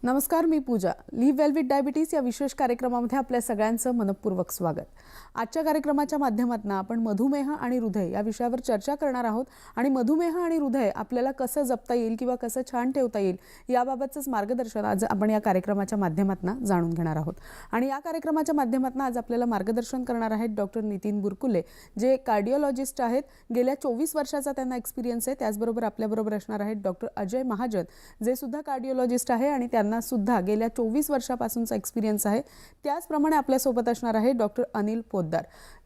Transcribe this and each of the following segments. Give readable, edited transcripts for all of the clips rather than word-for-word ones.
नमस्कार, मी पूजा. Leave well with diabetes या विशेष कार्यक्रमामध्ये आपल्या सगळ्यांचं मनपूर्वक स्वागत. आजच्या कार्यक्रमाच्या माध्यमातून आपण मधुमेह आणि हृदय या विषयावर चर्चा करणार आहोत आणि मधुमेह आणि हृदय आपल्याला कसं जपता येईल किंवा कसं छान ठेवता येईल याबाबतच मार्गदर्शन आज आपण या कार्यक्रमाच्या माध्यमातून जाणून घेणार आहोत. आणि या कार्यक्रमाच्या माध्यमातून आज आपल्याला मार्गदर्शन करणार आहेत डॉक्टर नितीन बुरकुले, जे कार्डिओलॉजिस्ट आहेत. गेल्या 24 वर्षाचा त्यांना एक्सपिरियन्स आहे. त्याचबरोबर आपल्याबरोबर असणार आहेत डॉक्टर अजय महाजन, जे सुद्धा कार्डिओलॉजिस्ट आहे आणि त्यांना सुद्धा गेल्या 24 वर्षापासूनचा एक्सपिरियन्स आहे. त्याचप्रमाणे आपल्यासोबत असणार आहे डॉक्टर अनिल पोद्दार,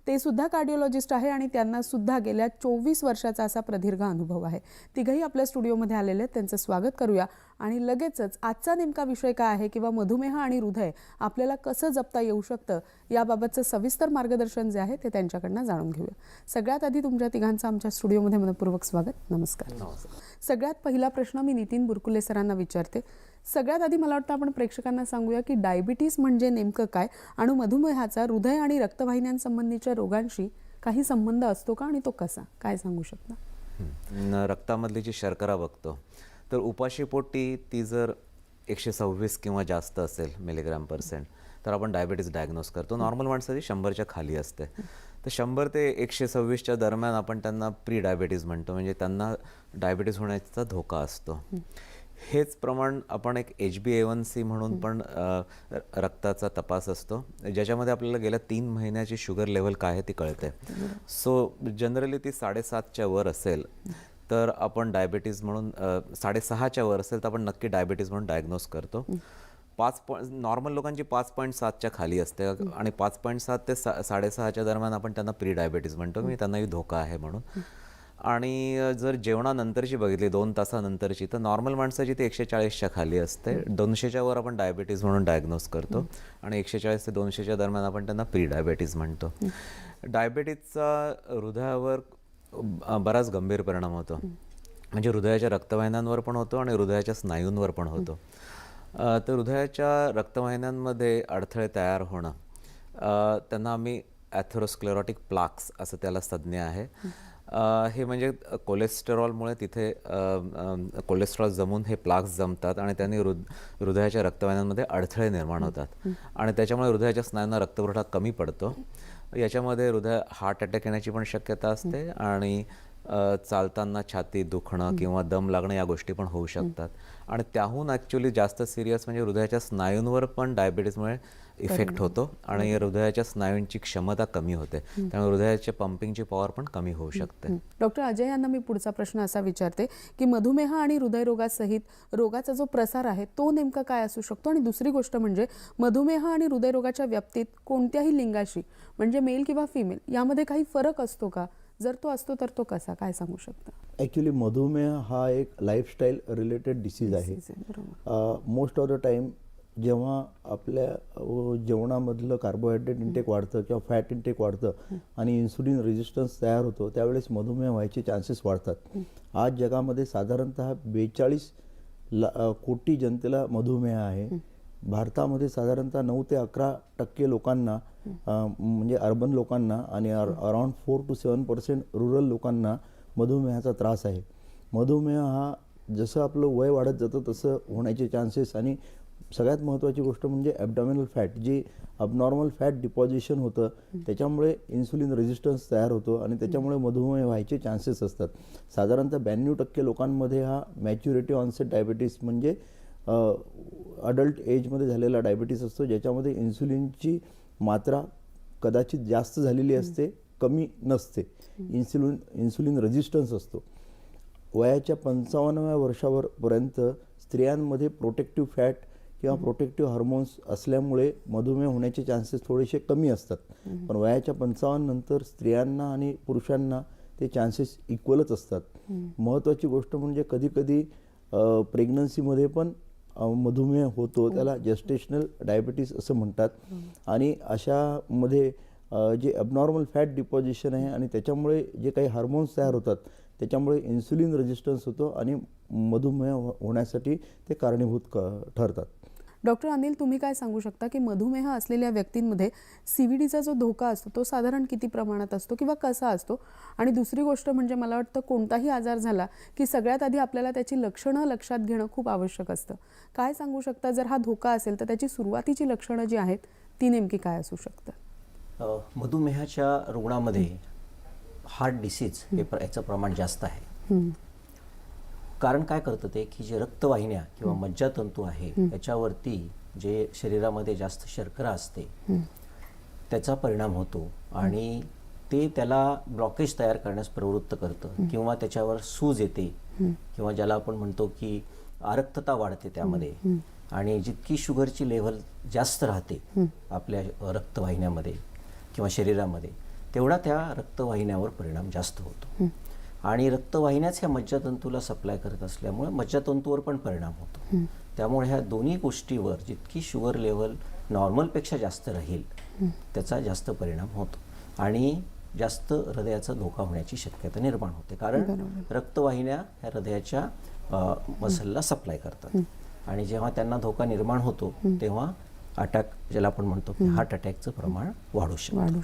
ते सुद्धा कार्डिओलॉजिस्ट आहे आणि त्यांना सुद्धा गेल्या 24 वर्षाचा असा प्रदीर्घ अनुभव आहे. तिघही आपल्या स्टुडिओमध्ये आलेले आहेत. त्यांचं स्वागत करूया आणि लगेचच आजचा नेमका विषय काय आहे किंवा मधुमेह आणि हृदय आपल्याला कसं जपता येऊ शकतं याबाबतचं सविस्तर मार्गदर्शन जे आहे ते त्यांच्याकडनं जाणून घेऊया. सगळ्यात आधी तुमच्या तिघांचं आमच्या स्टुडिओमध्ये मनपूर्वक स्वागत. नमस्कार. सगळ्यात पहिला प्रश्न मी नितीन बुरकुले सरांना विचारते. सगळ्यात आधी मला वाटतं आपण प्रेक्षकांना सांगूया की डायबिटीज म्हणजे नेमकं काय आणि मधुमेहाचा हृदय आणि रक्तवाहिन्यांसंबंधीच्या रोगांशी काही संबंध असतो का आणि तो कसा, काय सांगू शकता? रक्तामधली जी शर्करा बघतो तर उपाशीपोटी ती जर 126 किंवा जास्त असेल मिलीग्रॅम% तर आपण डायबिटीज डायग्नोज करतो. नॉर्मल माणसाची 100च्या खाली असते. तर 100 ते 126च्या दरम्यान आपण त्यांना प्री डायबिटीज म्हणतो, म्हणजे त्यांना डायबिटीज होण्याचा धोका असतो. हेच प्रमाण आपण एक HbA1c म्हणून पण रक्ताचा तपास असतो, ज्याच्यामध्ये आपल्याला गेल्या 3 महिन्याची शुगर लेवल काय आहे ती कळते. सो जनरली ती 7.5च्या वर असेल तर आपण डायबिटीज म्हणून, 6.5च्या वर असेल तर आपण नक्की डायबिटीज म्हणून डायग्नोज करतो. नॉर्मल लोकांची 5.7च्या खाली असते आणि 5.7 ते 6.5च्या दरम्यान आपण त्यांना प्री डायबिटीज म्हणतो, मी त्यांनाही धोका आहे म्हणून. आणि जर जेवणानंतरची बघितली 2 तासानंतरची तर नॉर्मल माणसाची ती 140च्या खाली असते. 200च्या वर आपण डायबिटीज म्हणून डायग्नोज करतो आणि 140 ते 200च्या दरम्यान आपण त्यांना प्री डायबिटीज म्हणतो. डायबिटीजचा हृदयावर बराच गंभीर परिणाम होतो, म्हणजे हृदयाच्या रक्तवाहिन्यांवर पण होतो आणि हृदयाच्या स्नायूंवर पण होतो. तर हृदयाच्या रक्तवाहिन्यांमध्ये अडथळे तयार होणं, त्यांना आम्ही ॲथेरोस्क्लेरोटिक प्लाक्स असं त्याला संज्ञा आहे. हे म्हणजे कोलेस्टेरॉलमुळे तिथे कोलेस्ट्रॉल जमून हे प्लाक्स जमतात आणि त्यांनी हृदयाच्या रक्तवाहिन्यांमध्ये अडथळे निर्माण होतात आणि त्याच्यामुळे हृदयाच्या स्नायूंना रक्तपुरवठा कमी पडतो. याच्यामध्ये हार्ट अटॅक येण्याची पण शक्यता असते आणि चालताना छाती दुखणं किंवा दम लागणं या गोष्टी पण होऊ शकतात. आणि त्याहून ॲक्च्युली जास्त सिरियस म्हणजे हृदयाच्या स्नायूंवर पण डायबिटीजमुळे इफेक्ट होतो आणि हृदयाच्या स्नायूंची क्षमता कमी होते, त्यामुळे हृदयाच्या पंपिंगची पॉवर पण कमी होऊ शकते. डॉक्टर अजय यांना मी पुढचा प्रश्न असा विचारते की मधुमेह आणि हृदयरोगासहित रोगाचा जो प्रसार आहे तो नेमका काय असू शकतो, आणि दुसरी गोष्ट म्हणजे मधुमेह आणि हृदयरोगाच्या व्याप्तीत कोणत्याही लिंगाशी म्हणजे मेल किंवा फिमेल यामध्ये काही फरक असतो का? जर तो असतो तर तो कसा, काय सांगू शकता? ॲक्च्युली मधुमेह हा एक लाईफस्टाईल रिलेटेड डिसीज आहे. मोस्ट ऑफ द टाईम जेव्हा आपल्या जेवणामधलं कार्बोहायड्रेट इंटेक वाढतं किंवा फॅट इंटेक वाढतं आणि इन्सुलिन रेजिस्टन्स तयार होतो त्यावेळेस मधुमेह व्हायचे चान्सेस वाढतात. आज जगामध्ये साधारणतः 42 कोटी जनतेला मधुमेह आहे. भारतामध्ये साधारणतः 9 ते 11% लोकांना म्हणजे अर्बन लोकांना आणि अराउंड 4 to 7% रुरल लोकांना मधुमेहाचा त्रास आहे. मधुमेह हा जसं आपलं वय वाढत जातं तसं होण्याचे चान्सेस, आणि सगळ्यात महत्त्वाची गोष्ट म्हणजे ॲबडॉमिनल फॅट, जे अबनॉर्मल फॅट डिपॉझिशन होतं त्याच्यामुळे इन्सुलिन रेजिस्टन्स तयार होतो आणि त्याच्यामुळे मधुमेह व्हायचे चान्सेस असतात. साधारणतः 92% लोकांमध्ये हा मॅच्युरिटी ऑनसेट डायबिटीस म्हणजे अडल्ट एजमध्ये झालेला डायबिटीस असतो, ज्याच्यामध्ये इन्सुलिनची मात्रा कदाचित जास्त झालेली असते, कमी नसते. इन्सुलिन रेजिस्टन्स असतो. वयाच्या 55व्या वर्षापर्यंत स्त्रियांमध्ये प्रोटेक्टिव्ह फॅट किंवा प्रोटेक्टिव्ह हार्मोन्स असल्यामुळे मधुमेह होण्याचे चान्सेस थोडेसे कमी असतात. पण वयाच्या 55 नंतर स्त्रियांना आणि पुरुषांना ते चान्सेस इक्वलच असतात. महत्त्वाची गोष्ट म्हणजे कधीकधी प्रेग्नन्सीमध्ये पण मधुमेह होतो, त्याला जेस्टेशनल डायबिटीस असं म्हणतात. आणि अशामध्ये जे अबनॉर्मल फॅट डिपॉझिशन आहे आणि त्याच्यामुळे जे काही हार्मोन्स तयार होतात त्याच्यामुळे इन्सुलिन रेजिस्टन्स होतो आणि मधुमेह होण्यासाठी ते कारणीभूत ठरतात. डॉक्टर अनिल, तुम्ही काय सांगू शकता की मधुमेह असलेल्या व्यक्तींमध्ये CVDचा जो धोका असतो तो साधारण किती प्रमाणात असतो किंवा कसा असतो? आणि दुसरी गोष्ट म्हणजे मला वाटतं कोणताही आजार झाला की सगळ्यात आधी आपल्याला त्याची लक्षणं लक्षात घेणं खूप आवश्यक असतं. काय सांगू शकता, जर हा धोका असेल तर त्याची सुरुवातीची लक्षणं जी आहेत ती नेमकी काय असू शकतात? मधुमेहाच्या रुग्णामध्ये हार्ट डिसीज याचं प्रमाण जास्त आहे. कारण काय करतं ते की जे रक्तवाहिन्या किंवा मज्जातंतू आहे त्याच्यावरती जे शरीरामध्ये जास्त शर्करा असते त्याचा परिणाम होतो आणि ते त्याला ब्लॉकेज तयार करण्यास प्रवृत्त करतं किंवा त्याच्यावर सूज येते किंवा ज्याला आपण म्हणतो की आरक्तता वाढते त्यामध्ये. आणि जितकी शुगरची लेव्हल जास्त राहते आपल्या रक्तवाहिन्यामध्ये किंवा शरीरामध्ये तेवढा त्या रक्तवाहिन्यावर परिणाम जास्त होतो. आणि रक्तवाहिन्याच ह्या मज्जातंतूला सप्लाय करत असल्यामुळे मज्जातंतूवर पण परिणाम होतो. त्यामुळे ह्या दोन्ही गोष्टीवर जितकी शुगर लेवल नॉर्मलपेक्षा जास्त राहील त्याचा जास्त परिणाम होतो आणि जास्त हृदयाचा धोका होण्याची शक्यता निर्माण होते. कारण रक्तवाहिन्या ह्या हृदयाच्या मसलला सप्लाय करतात आणि जेव्हा त्यांना धोका निर्माण होतो तेव्हा अटॅक, ज्याला आपण म्हणतो की हार्ट अटॅकचं प्रमाण वाढू शकतं.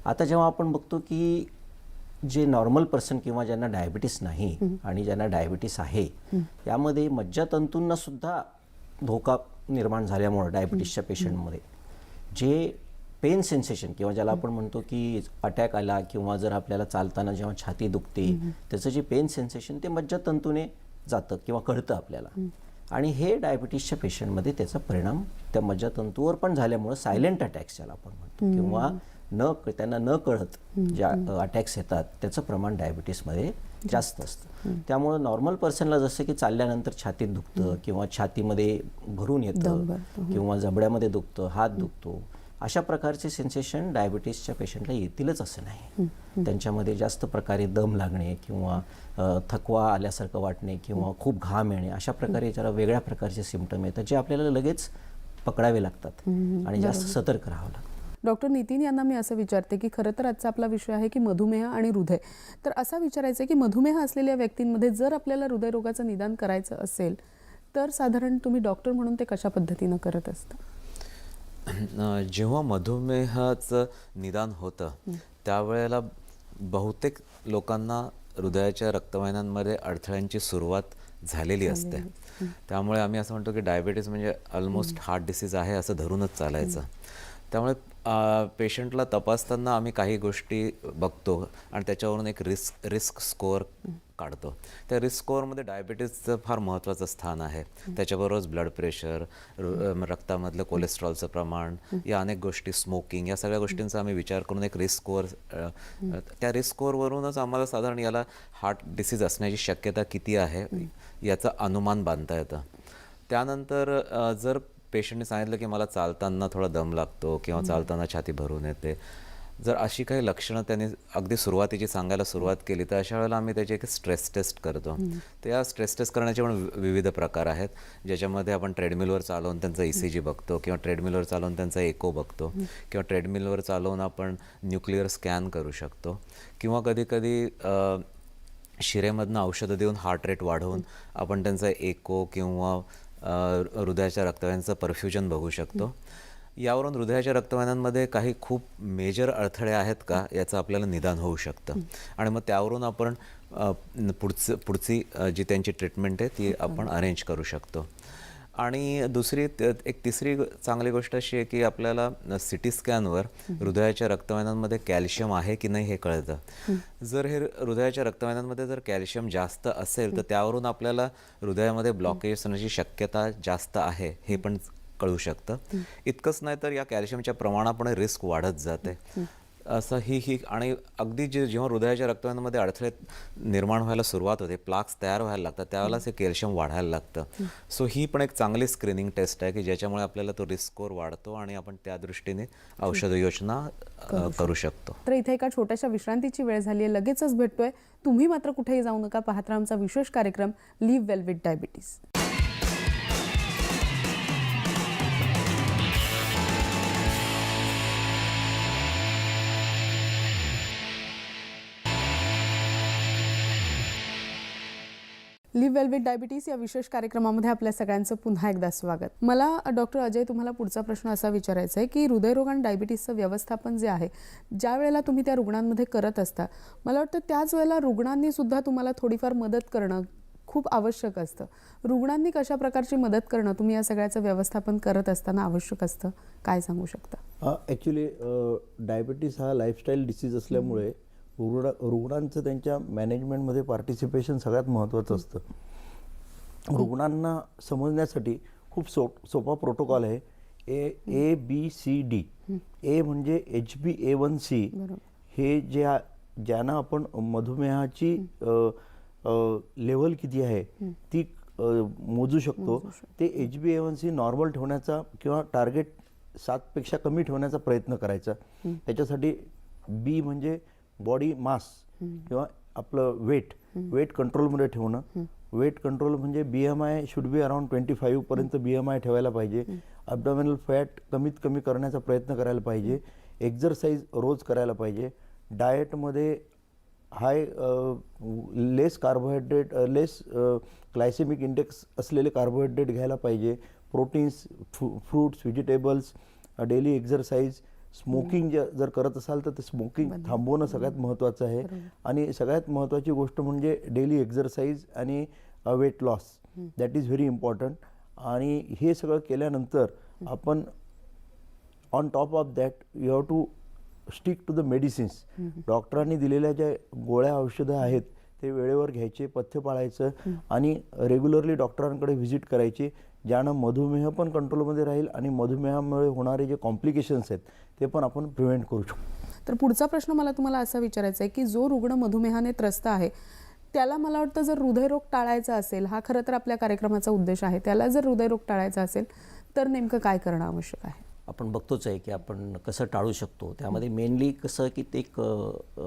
आता जेव्हा आपण बघतो की जे नॉर्मल पर्सन किंवा ज्यांना डायबिटीस नाही आणि ज्यांना डायबिटीस आहे यामध्ये मज्जातंतूंना सुद्धा धोका निर्माण झाल्यामुळे डायबिटीसच्या पेशंटमध्ये जे पेन सेन्सेशन किंवा ज्याला आपण म्हणतो की अटॅक आला किंवा जर आपल्याला चालताना जेव्हा छाती दुखते त्याचं जे पेन सेन्सेशन ते मज्जातंतूने जातं किंवा कळतं आपल्याला. आणि हे डायबिटीसच्या पेशंटमध्ये त्याचा परिणाम त्या मज्जातंतूवर पण झाल्यामुळे सायलेंट अटॅक्स ज्याला आपण म्हणतो किंवा त्यांना न कळत ज्या अटॅक्स येतात त्याचं प्रमाण डायबिटीसमध्ये जास्त असतं. त्यामुळं नॉर्मल पर्सनला जसं की चालल्यानंतर छातीत दुखतं किंवा छातीमध्ये भरून येतं किंवा जबड्यामध्ये दुखतं, हात दुखतो, अशा प्रकारचे सेन्सेशन डायबिटीसच्या पेशंटला येतीलच असं नाही. त्यांच्यामध्ये जास्त प्रकारे दम लागणे किंवा थकवा आल्यासारखं वाटणे किंवा खूप घाम येणे अशा प्रकारे जरा वेगळ्या प्रकारचे सिम्पटम येतात जे आपल्याला लगेच पकडावे लागतात आणि जास्त सतर्क राहावं लागतं. डॉक्टर नितीन यांना मी असं विचारते की खरं तर आजचा आपला विषय आहे की मधुमेह आणि हृदय. तर असा विचारायचं आहे की मधुमेह असलेल्या व्यक्तींमध्ये जर आपल्याला हृदयरोगाचं निदान करायचं असेल तर साधारण तुम्ही डॉक्टर म्हणून ते कशा पद्धतीनं करत असता? जेव्हा मधुमेहाचं निदान होतं त्यावेळेला बहुतेक लोकांना हृदयाच्या रक्तवाहिन्यांमध्ये अडथळ्यांची सुरुवात झालेली असते. त्यामुळे आम्ही असं म्हणतो की डायबिटीस म्हणजे ऑलमोस्ट हार्ट डिसीज आहे असं धरूनच चालायचं. त्यामुळे पेशंटला तपासताना आम्ही काही गोष्टी बघतो आणि त्याच्यावरून एक रिस्क स्कोअर काढतो. त्या रिस्क स्कोअरमध्ये डायबिटीसचं फार महत्त्वाचं स्थान आहे. त्याच्याबरोबरच ब्लड प्रेशर, रक्तामधलं कोलेस्ट्रॉलचं प्रमाण, या अनेक गोष्टी, स्मोकिंग, या सगळ्या गोष्टींचा आम्ही विचार करून एक रिस्क स्कोअर, त्या रिस्क स्कोअरवरूनच आम्हाला साधारण याला हार्ट डिसीज असण्याची शक्यता किती आहे याचं अनुमान बांधता येतं. त्यानंतर जर पेशंटने सांगितलं की मला चालताना थोडा दम लागतो किंवा चालताना छाती भरून येते, जर अशी काही लक्षणं त्यांनी अगदी सुरुवातीची सांगायला सुरुवात केली तर अशा वेळेला आम्ही त्याची एक स्ट्रेस टेस्ट करतो. त्या स्ट्रेस टेस्ट करण्याचे पण विविध प्रकार आहेत, ज्याच्यामध्ये आपण ट्रेडमिलवर चालवून त्यांचा ECG बघतो किंवा ट्रेडमिलवर चालवून त्यांचा एको बघतो किंवा ट्रेडमिलवर चालवून आपण न्यूक्लिअर स्कॅन करू शकतो किंवा कधीकधी शिरेमधनं औषधं देऊन हार्ट रेट वाढवून आपण त्यांचा एको किंवा हृदयाच्या रक्तवाहिन्यांचं परफ्युजन बघू शकतो. यावरून हृदयाच्या रक्तवाहिन्यांमध्ये काही खूप मेजर अडथळे आहेत का याचं आपल्याला निदान होऊ शकतं आणि मग त्यावरून आपण पुढची जी त्यांची ट्रीटमेंट आहे ती आपण अरेंज करू शकतो. आणि एक तिसरी चांगली गोष्ट अशी आहे की आपल्याला CT स्कॅनवर हृदयाच्या रक्तवाहिन्यांमध्ये कॅल्शियम आहे की नाही हे कळतं. जर हे हृदयाच्या रक्तवाहिन्यांमध्ये जर कॅल्शियम जास्त असेल तर त्यावरून आपल्याला हृदयामध्ये ब्लॉकेज होण्याची शक्यता जास्त आहे हे पण कळू शकतं. इतकंच नाही तर या कॅल्शियमच्या प्रमाणाप्रमाणे रिस्क वाढत जाते. असं ही आणि अगदी जेव्हा हृदयाच्या रक्तवाहिन्यांमध्ये अडथळे निर्माण व्हायला सुरुवात होते, प्लाक्स तयार व्हायला लागतात, त्यावेळेलाच हे कॅल्शियम वाढायला लागतं. सो ही पण एक चांगली स्क्रीनिंग टेस्ट आहे की ज्याच्यामुळे आपल्याला तो रिस्क स्कोअर वाढतो आणि आपण त्या दृष्टीने औषध योजना करू शकतो. तर इथे एका छोट्याशा विश्रांतीची वेळ झाली आहे, लगेचच भेटतोय. तुम्ही मात्र कुठेही जाऊ नका, पाहत राहा आमचा विशेष कार्यक्रम live well with diabetes. Live well with diabetes या विशेष कार्यक्रमामध्ये आपल्या सगळ्यांचं पुन्हा एकदा स्वागत. मला डॉक्टर अजय तुम्हाला पुढचा प्रश्न असा विचारायचा आहे की हृदयरोग आणि डायबिटीसचं व्यवस्थापन जे आहे, ज्या वेळेला तुम्ही त्या रुग्णांमध्ये करत असता, मला वाटतं त्याच वेळेला रुग्णांनी सुद्धा तुम्हाला थोडीफार मदत करणं खूप आवश्यक असतं. रुग्णांनी कशा प्रकारची मदत करणं तुम्ही या सगळ्याचं व्यवस्थापन करत असताना आवश्यक असतं, काय सांगू शकता? ॲक्च्युली डायबिटीस हा लाईफस्टाईल डिसीज असल्यामुळे रुग्णांचं त्यांच्या मॅनेजमेंटमध्ये पार्टिसिपेशन सगळ्यात महत्त्वाचं असतं. रुग्णांना समजण्यासाठी खूप सोपा प्रोटोकॉल आहे. ABCD. ए म्हणजे HbA1c. हे ज्यांना आपण मधुमेहाची लेवल किती आहे ती मोजू शकतो. ते HbA1c नॉर्मल ठेवण्याचा किंवा टार्गेट 7पेक्षा कमी ठेवण्याचा प्रयत्न करायचा. त्याच्यासाठी बी म्हणजे बॉडी मास किंवा आपलं वेट कंट्रोलमध्ये ठेवणं. वेट कंट्रोल म्हणजे BMI शुड बी अराउंड 25 पर्यंत BMI ठेवायला पाहिजे. ॲब्डॉमिनल फॅट कमीत कमी करण्याचा प्रयत्न करायला पाहिजे. एक्झरसाइज रोज करायला पाहिजे. डाएटमध्ये लेस कार्बोहायड्रेट, लेस ग्लायसेमिक इंडेक्स असलेले कार्बोहायड्रेट घ्यायला पाहिजे. Proteins, fruits, vegetables, daily exercise. Smoking जर करत असाल तर ते स्मोकिंग थांबवणं सगळ्यात महत्त्वाचं आहे. आणि सगळ्यात महत्त्वाची गोष्ट म्हणजे डेली एक्झरसाइज आणि weight loss. That is very important. आणि हे सगळं केल्यानंतर आपण on top of that you have to stick to the medicines. डॉक्टरांनी दिलेल्या ज्या गोळ्या औषधं आहेत ते वेळेवर घ्यायचे, पथ्य पाळायचं आणि रेग्युलरली डॉक्टरांकडे व्हिजिट करायची, ज्यानं मधुमेह पण कंट्रोलमध्ये राहील आणि मधुमेहामुळे होणारे जे कॉम्प्लिकेशन्स आहेत ते पण आपण प्रिव्हेंट करू शकतो. तर पुढचा प्रश्न मला तुम्हाला असा विचारायचा आहे की जो रुग्ण मधुमेहाने त्रस्त आहे त्याला मला वाटतं जर हृदयरोग टाळायचा असेल, हा खरं तर आपल्या कार्यक्रमाचा उद्देश आहे, त्याला जर हृदयरोग टाळायचा असेल तर नेमकं काय करणं आवश्यक आहे? आपण बघतोच आहे की आपण कसं टाळू शकतो. त्यामध्ये मेनली कसं की ते एक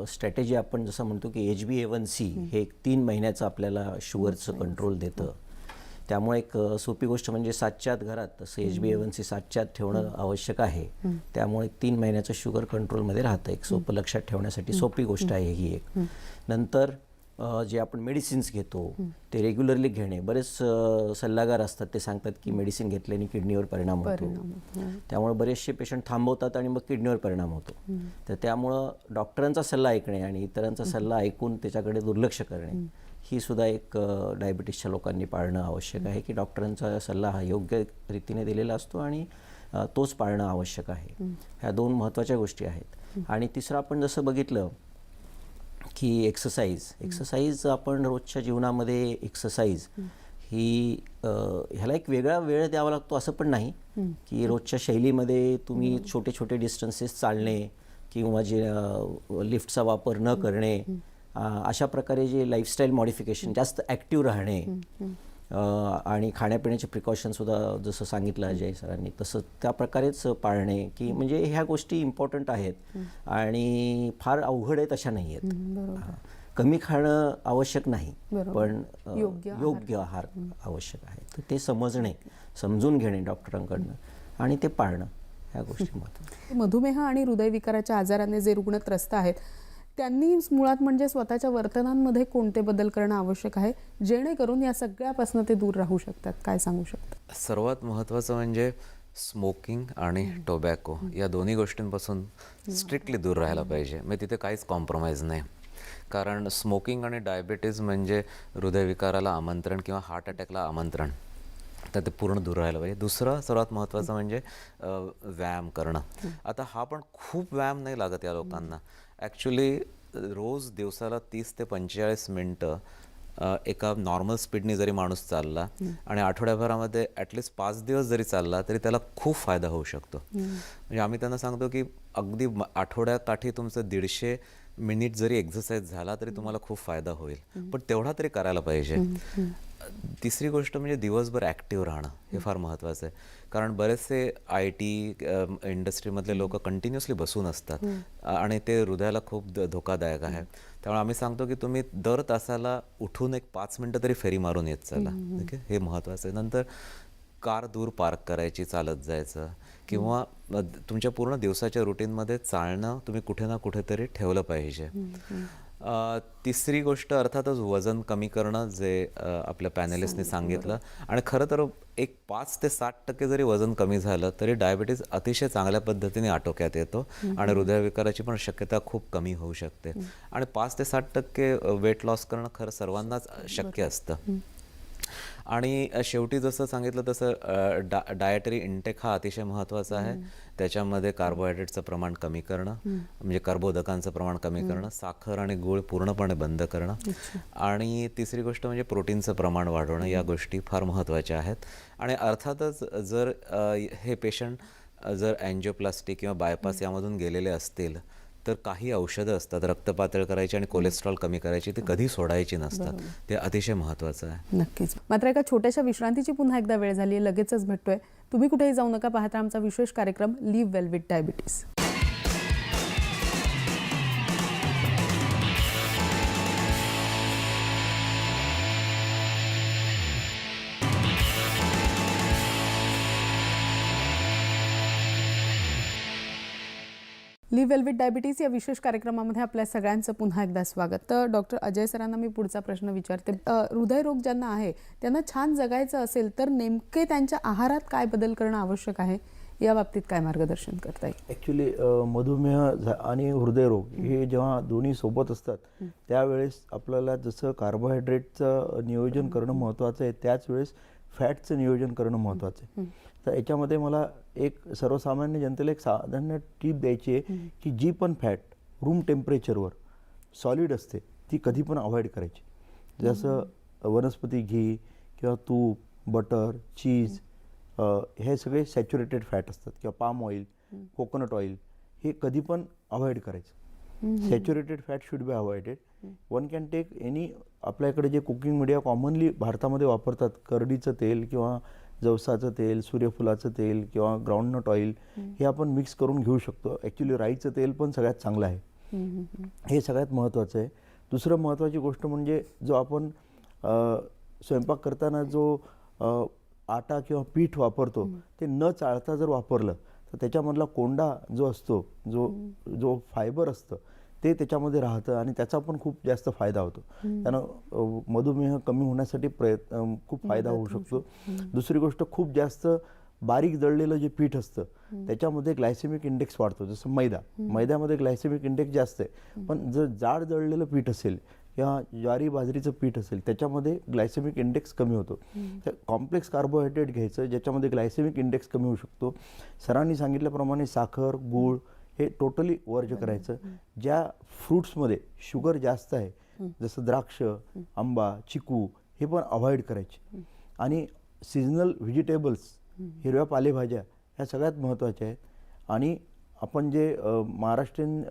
स्ट्रॅटेजी आपण जसं म्हणतो की HbA1c हे एक 3 महिन्याचं आपल्याला शुगरचं कंट्रोल देतं. त्यामुळे एक सोपी गोष्ट म्हणजे 7च्या आत घरात तसं HbA1c 7च्या आत ठेवणं आवश्यक आहे. त्यामुळे 3 महिन्याचं शुगर कंट्रोलमध्ये राहतं. एक सोपं लक्षात ठेवण्यासाठी सोपी गोष्ट आहे ही एक. नंतर जे आपण मेडिसिन्स घेतो ते रेग्युलरली घेणे. बरेच सल्लागार असतात ते सांगतात की मेडिसिन घेतल्याने किडनीवर परिणाम होतो. त्यामुळे बरेचसे पेशंट थांबवतात आणि मग किडनीवर परिणाम होतो. तर त्यामुळं डॉक्टरांचा सल्ला ऐकणे आणि इतरांचा सल्ला ऐकून त्याच्याकडे दुर्लक्ष करणे ही सुद्धा एक डायबिटीसच्या लोकांनी पाळणं आवश्यक आहे की डॉक्टरांचा सल्ला हा योग्य रीतीने दिलेला असतो आणि तोच पाळणं आवश्यक आहे. ह्या 2 महत्त्वाच्या गोष्टी आहेत. आणि तिसरं आपण जसं बघितलं की एक्सरसाइज आपण रोजच्या जीवनामध्ये एक्सरसाइज ही ह्याला एक वेगळा वेळ द्यावा लागतो असं पण नाही की रोजच्या शैलीमध्ये तुम्ही छोटे छोटे डिस्टन्सेस चालणे किंवा जे लिफ्टचा वापर न करणे, अशा प्रकारे जे लाईफस्टाईल मॉडिफिकेशन, जास्त ॲक्टिव्ह राहणे आणि खाण्यापिण्याचे प्रिकॉशनसुद्धा जसं सांगितलं अजय सरांनी तसं त्या प्रकारेच पाळणे की म्हणजे ह्या गोष्टी इम्पॉर्टंट आहेत आणि फार अवघड आहेत अशा नाही आहेत. कमी खाणं आवश्यक नाही पण योग्य आहार आवश्यक आहे. तर ते समजून घेणे डॉक्टरांकडनं आणि ते पाळणं ह्या गोष्टी महत्त्वाच्या. मधुमेह आणि हृदयविकाराच्या आजाराने जे रुग्ण त्रस्त आहेत त्यांनी मुळात म्हणजे स्वतःच्या वर्तनांमध्ये कोणते बदल करणं आवश्यक आहे जेणेकरून या सगळ्यापासून ते दूर राहू शकतात, काय सांगू शकता? सर्वात महत्त्वाचं म्हणजे स्मोकिंग आणि टोबॅको या दोन्ही गोष्टींपासून स्ट्रिक्टली दूर राहायला पाहिजे. म्हणजे तिथे काहीच कॉम्प्रोमाइज नाही. कारण स्मोकिंग आणि डायबिटीज म्हणजे हृदयविकाराला आमंत्रण किंवा हार्ट अटॅकला आमंत्रण, तर ते पूर्ण दूर राहायला पाहिजे. दुसरं सर्वात महत्त्वाचं म्हणजे व्यायाम करणं. आता हा पण खूप व्यायाम नाही लागत या लोकांना. ॲक्च्युली रोज दिवसाला 30 ते 45 मिनटं एका नॉर्मल स्पीडने जरी माणूस चालला आणि आठवड्याभरामध्ये ॲटलिस्ट 5 दिवस जरी चालला तरी त्याला खूप फायदा होऊ शकतो. म्हणजे आम्ही त्यांना सांगतो की अगदी आठवड्याकाठी तुमचं 150 मिनिट जरी एक्झरसाइज झाला तरी तुम्हाला खूप फायदा होईल, पण तेवढा तरी करायला पाहिजे. तिसरी गोष्ट म्हणजे दिवसभर ॲक्टिव्ह राहणं हे फार महत्त्वाचं आहे. कारण बरेचसे IT इंडस्ट्रीमधले लोक कंटिन्युअसली बसून असतात आणि ते हृदयाला खूप धोकादायक आहे. त्यामुळे आम्ही सांगतो की तुम्ही दर तासाला उठून एक 5 मिनटं तरी फेरी मारून येत चला. ठीक आहे, हे महत्त्वाचं आहे. नंतर कार दूर पार्क करायची, चालत जायचं किंवा तुमच्या पूर्ण दिवसाच्या रुटीनमध्ये चालणं तुम्ही कुठे ना कुठेतरी ठेवलं पाहिजे. तिसरी गोष्ट अर्थातच वजन कमी करणं, जे आपल्या पॅनलिस्टने सांगितलं. आणि खरं तर एक 5 ते 60% जरी वजन कमी झालं तरी डायबिटीज अतिशय चांगल्या पद्धतीने आटोक्यात येतो आणि हृदयविकाराची पण शक्यता खूप कमी होऊ शकते. आणि 5 ते 60% वेट लॉस करणं खरं सर्वांनाच शक्य असतं. आणि शेवटी जसं सांगितलं तसं डायटरी इंटेक हा अतिशय महत्त्वाचा आहे. त्याच्यामध्ये कार्बोहायड्रेटचं प्रमाण कमी करणं, म्हणजे कर्बोदकांचं प्रमाण कमी करणं, साखर आणि गूळ पूर्णपणे बंद करणं, आणि तिसरी गोष्ट म्हणजे प्रोटीनचं प्रमाण वाढवणं. या गोष्टी फार महत्त्वाच्या आहेत. आणि अर्थातच जर हे पेशंट जर अँजिओप्लास्टी किंवा बायपास यामधून गेलेले असतील तर काही औषधं असतात रक्त पातळ करायची आणि कोलेस्ट्रॉल कमी करायची, ती कधी सोडायची नसतात. ते अतिशय महत्त्वाचं आहे. नक्कीच. मात्र एका छोट्याशा विश्रांतीची पुन्हा एकदा वेळ झाली आहे, लगेचच भेटतोय. तुम्ही कुठेही जाऊ नका, पाहता आमचा विशेष कार्यक्रम live well with diabetes. Live well with diabetes या विशेष कार्यक्रमामध्ये आपल्या सगळ्यांचं पुन्हा एकदा स्वागत. तर डॉक्टर अजय सरांना मी पुढचा प्रश्न विचारते. हृदयरोग ज्यांना आहे त्यांना छान जगायचं असेल तर नेमके त्यांच्या आहारात काय बदल करणं आवश्यक आहे, या बाबतीत काय मार्गदर्शन करता येईल? ॲक्च्युली मधुमेह आणि हृदयरोग हे जेव्हा दोन्ही सोबत असतात त्यावेळेस आपल्याला जसं कार्बोहायड्रेटचं नियोजन करणं महत्त्वाचं आहे, त्याच वेळेस फॅटचं नियोजन करणं महत्त्वाचं आहे. तर याच्यामध्ये मला एक सर्वसामान्य जनतेला एक साधारण टीप द्यायची आहे की जी पण फॅट रूम टेम्परेचरवर सॉलिड असते ती कधी पण अवॉइड करायची. जसं वनस्पती घी किंवा तूप, बटर, चीज, हे सगळे सॅच्युरेटेड फॅट असतात, किंवा पाम ऑइल, कोकोनट ऑइल, हे कधी पण अवॉइड करायचं. Saturated fat should be avoided. One can take any, आपल्याकडे जे कुकिंग मीडिया कॉमनली भारतामध्ये वापरतात, करडीचं तेल किंवा जवसाचं तेल, सूर्यफुलाचं तेल किंवा ग्राउंडनट ऑइल, हे आपण मिक्स करून घेऊ शकतो. ॲक्च्युली राईचं तेल पण सगळ्यात चांगलं आहे. हे सगळ्यात महत्त्वाचं आहे. दुसरं महत्त्वाची गोष्ट म्हणजे जो आपण स्वयंपाक करताना जो आटा किंवा पीठ वापरतो ते न चाळता जर वापरलं तर त्याच्यामधला कोंडा जो असतो, जो फायबर असतं ते त्याच्यामध्ये राहतं आणि त्याचा पण खूप जास्त फायदा होतो. त्यानं मधुमेह कमी होण्यासाठी खूप फायदा होऊ शकतो. दुसरी गोष्ट, खूप जास्त बारीक दळलेलं जे पीठ असतं त्याच्यामध्ये ग्लायसेमिक इंडेक्स वाढतो. जसं मैद्यामध्ये ग्लायसेमिक इंडेक्स जास्त आहे, पण जर जाड दळलेलं पीठ असेल किंवा ज्वारी बाजरीचं पीठ असेल त्याच्यामध्ये ग्लायसेमिक इंडेक्स कमी होतो. तर कॉम्प्लेक्स कार्बोहायड्रेट घ्यायचं ज्याच्यामध्ये ग्लायसेमिक इंडेक्स कमी होऊ शकतो. सरांनी सांगितल्याप्रमाणे साखर, गूळ हे टोटली वर्ज करायचं. ज्या फ्रूट्समध्ये शुगर जास्त आहे जसं द्राक्ष, आंबा, चिकू, हे पण अवॉइड करायचे. आणि सिजनल व्हेजिटेबल्स, हिरव्या पालेभाज्या, ह्या सगळ्यात महत्त्वाच्या आहेत. आणि आपण जे महाराष्ट्रीयन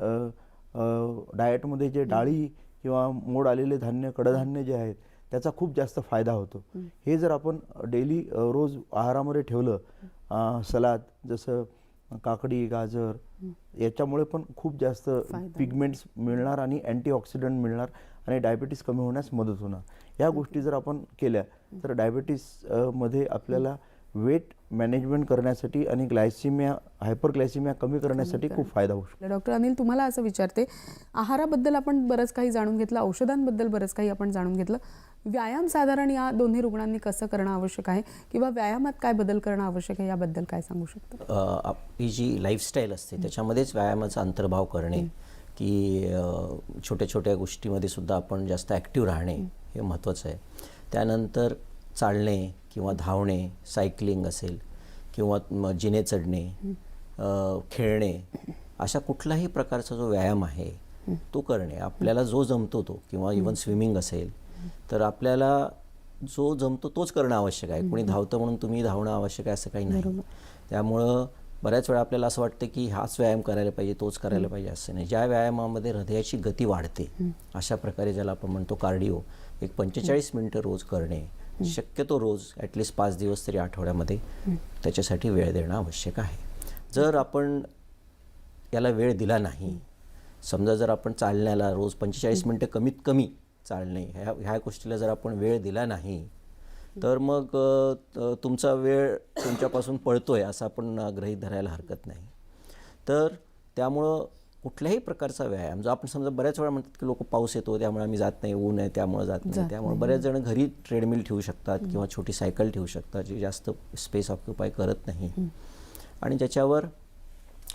डाएटमध्ये जे डाळी किंवा मोड आलेले धान्य, कडधान्य जे आहेत त्याचा खूप जास्त फायदा होतो. हे जर आपण डेली रोज आहारामध्ये ठेवलं, सलाद जसं काकडी, गाजर, याच्यामुळे पण खूप जास्त पिगमेंट्स मिळणार आणि अँटीऑक्सिडंट मिळणार आणि डायबिटीस कमी होण्यास मदत होणार. या गोष्टी जर आपण केल्या तर डायबिटीसमध्ये आपल्याला वेट मॅनेजमेंट करण्यासाठी आणि ग्लायसिमिया, हायपरग्लायसिमिया कमी करण्यासाठी खूप फायदा होऊ शकतो. डॉक्टर अनिल, तुम्हाला असं विचारते, आहाराबद्दल आपण बरंच काही जाणून घेतलं, औषधांबद्दल बरंच काही आपण जाणून घेतलं. व्यायाम साधारण या दोन्ही रुग्णांनी कसं करणं आवश्यक आहे किंवा व्यायामात काय बदल करणं आवश्यक आहे याबद्दल काय सांगू शकतो? आपली जी लाईफस्टाईल असते त्याच्यामध्येच व्यायामाचा अंतर्भाव करणे, की छोट्या छोट्या गोष्टीमध्ये सुद्धा आपण जास्त ॲक्टिव्ह राहणे हे महत्त्वाचं आहे. त्यानंतर चालणे किंवा धावणे, सायकलिंग असेल किंवा जिने चढणे, खेळणे, अशा कुठलाही प्रकारचा जो व्यायाम आहे तो करणे. आपल्याला जो जमतो तो, किंवा इवन स्विमिंग असेल तर आपल्याला जो जमतो तोच करणं आवश्यक आहे. कोणी धावतं म्हणून तुम्ही धावणं आवश्यक आहे असं काही नाही. त्यामुळं बऱ्याच वेळा आपल्याला असं वाटतं की हाच व्यायाम करायला पाहिजे, तोच करायला पाहिजे असं नाही. ज्या व्यायामामध्ये हृदयाची गती वाढते अशा प्रकारे ज्याला आपण म्हणतो कार्डिओ, एक 45 मिनिटं रोज करणे, शक्यतो रोज ॲटलिस्ट 5 दिवस तरी आठवड्यामध्ये त्याच्यासाठी वेळ देणं आवश्यक आहे. जर आपण याला वेळ दिला नाही, समजा जर आपण चालण्याला रोज 45 मिनिटं कमीत कमी चालणे, ह्या गोष्टीला जर आपण वेळ दिला नाही तर मग तुमचा वेळ तुमच्यापासून पळतोय असं आपण गृहीत धरायला हरकत नाही. तर त्यामुळं कुठल्याही प्रकारचा व्यायाम जो आपण समजा बऱ्याच वेळा म्हणतात की लोक पाऊस येतो त्यामुळे आम्ही जात नाही, ऊन आहे त्यामुळे जात नाही, त्यामुळे बऱ्याच जण घरी ट्रेडमिल ठेवू शकतात किंवा छोटी सायकल ठेवू शकतात जी जास्त स्पेस ऑक्युपाय करत नाही आणि ज्याच्यावर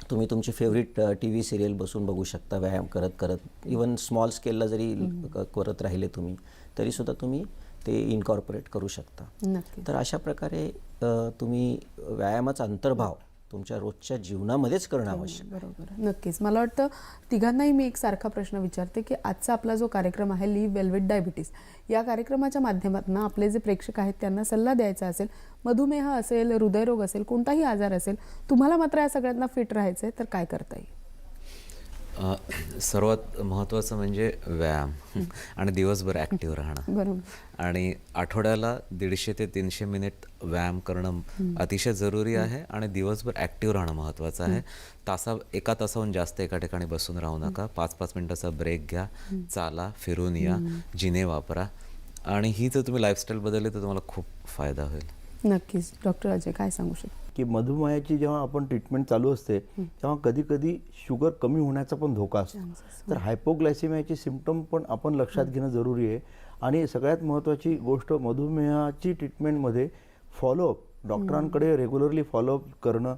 तुम्ही तुमची फेवरेट TV सिरियल बसून बघू शकता व्यायाम करत करत. इवन स्मॉल स्केलला जरी करत राहिले तुम्ही तरीसुद्धा तुम्ही ते इनकॉर्पोरेट करू शकता. नक्की. तर अशा प्रकारे तुम्ही व्यायामाचा अंतर्भाव तुमच्या रोजच्या जीवनामध्येच करणं आवश्यक आहे. बरोबर, नक्कीच. मला वाटतं तिघांनाही मी एक सारखा प्रश्न विचारते की आजचा आपला जो कार्यक्रम आहे लिव्ह वेल विथ डायबिटीज, या कार्यक्रमाच्या माध्यमातून आपले जे प्रेक्षक आहेत त्यांना सल्ला द्यायचा असेल, मधुमेह असेल, हृदयरोग असेल, कोणताही आजार असेल, तुम्हाला मात्र या सगळ्यांना फिट राहायचं आहे, तर काय करता येईल? सर्वात महत्त्वाचं म्हणजे व्यायाम आणि दिवसभर ॲक्टिव्ह राहणं. बरोबर. आणि आठवड्याला 150 ते 300 मिनिट व्यायाम करणं अतिशय जरुरी आहे आणि दिवसभर ॲक्टिव्ह राहणं महत्त्वाचं आहे. एका तासाहून जास्त एका ठिकाणी बसून राहू नका. 5-5 मिनिटाचा ब्रेक घ्या, चाला, फिरून या, जिने वापरा आणि ही जर तुम्ही लाईफस्टाईल बदलली तर तुम्हाला खूप फायदा होईल. नक्कीच. डॉक्टर अजय काय सांगू शकता? की मधुमेहाची जेव्हा आपण ट्रीटमेंट चालू असते तेव्हा कधी कधी शुगर कमी होण्याचा पण धोका असतो. तर हायपोग्लायसेमियाचे सिम्पटम पण आपण लक्षात घेणं जरुरी आहे. आणि सगळ्यात महत्त्वाची गोष्ट मधुमेहाची ट्रीटमेंटमध्ये फॉलोअप, डॉक्टरांकडे रेग्युलरली फॉलोअप करणं,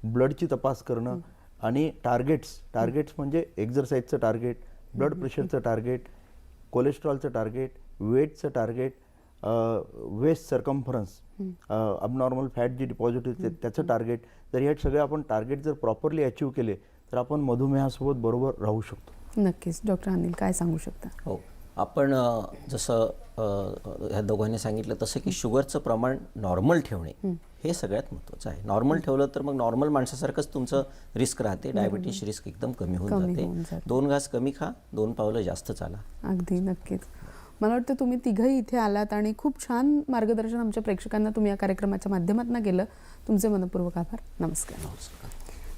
ब्लडची तपास करणं आणि टार्गेट्स म्हणजे एक्झरसाईजचं टार्गेट, ब्लड प्रेशरचं टार्गेट, कोलेस्ट्रॉलचं टार्गेट, वेटचं target, waist circumference, abnormal fat जी डिपॉझिट होते त्याचं टार्गेट. तर हे सगळे आपण टार्गेट जर प्रॉपरली अचीव केले तर आपण मधुमेहासोबत बरोबर राहू शकतो. नक्कीच. डॉक्टर अनिल काय सांगू शकता? हो, आपण जसं ह्या दोघांनी सांगितलं तसं की शुगरचं प्रमाण नॉर्मल ठेवणे हे सगळ्यात महत्त्वाचं आहे. नॉर्मल ठेवलं तर मग नॉर्मल माणसासारखंच तुमचं रिस्क राहते, डायबिटीज रिस्क एकदम कमी होऊन जाते. 2 घास कमी खा, 2 पावलं जास्त चाला. अगदी, नक्कीच. मला वाटतं तुम्ही तिघंही इथे आलात आणि खूप छान मार्गदर्शन आमच्या प्रेक्षकांना तुम्ही या कार्यक्रमाच्या माध्यमातून केलं. तुमचे मनपूर्वक आभार. नमस्कार.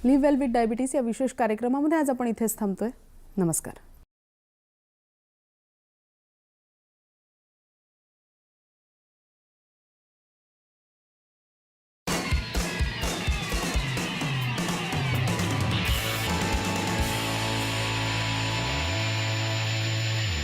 लिव्ह वेल विथ डायबिटीज या विशेष कार्यक्रमामध्ये आज आपण इथेच थांबतोय. नमस्कार.